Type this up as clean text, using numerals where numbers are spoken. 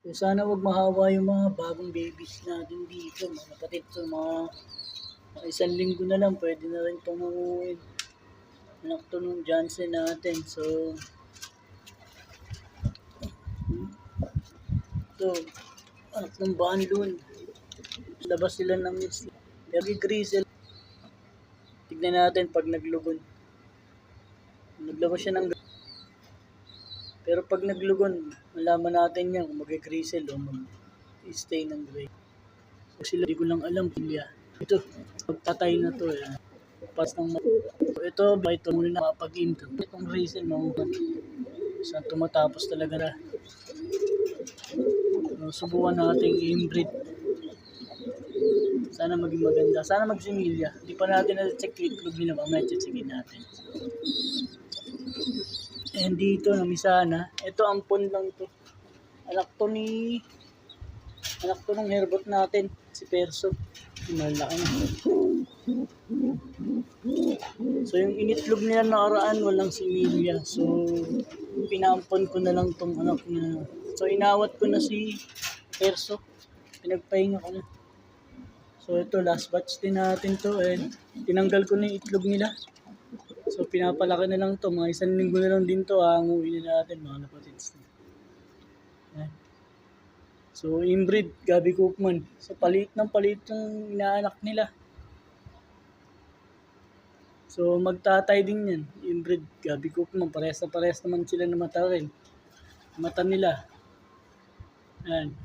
So, sana wag mahawa yung mga bagong babies natin dito, mga kapatid. So, mga isang linggo na lang, pwede na rin pangunguin. Anak to nung Johnson natin. So, ito, anak ng Banlun. Labas sila ng mix. Pero Grizzle, tignan natin pag naglugon. Naglabas siya ng pero pag naglugon, malaman natin yan kung mag-grizzle o mag-stay ng gray. So sila, di ko lang alam pilya. Ito, magtatay na to eh. Pas ng ito, ba ito muna na mapag-aim to. Itong grizzle, mahuhan. Saan tumatapos talaga na. So, subukan natin inbreed. Sana maging maganda. Sana magsimilya. Hindi pa natin na-check yung itlog nila. Mamaya checkin natin. And dito, namisana. Ito, ampon lang to. Anak to ng herbot natin. Si Perso. Malaki na. So, yung initlog nila nakaraan, walang similya. So, pinampon ko na lang tong anak na. So, inawat ko na si Perso. Pinagpahinga ko na. So, ito, last batch din natin to. And tinanggal ko na yung itlog nila. So, pinapalaki na lang to. Mga isang linggo na lang din to. Hanguin na natin, mga kapatids. Yan. So, inbreed, Gabi Cookman. So, palit yung inaanak nila. So, magtatay din yan. Inbreed, Gabi Cookman. Parehas naman sila na mata rin. Mata nila. Yan.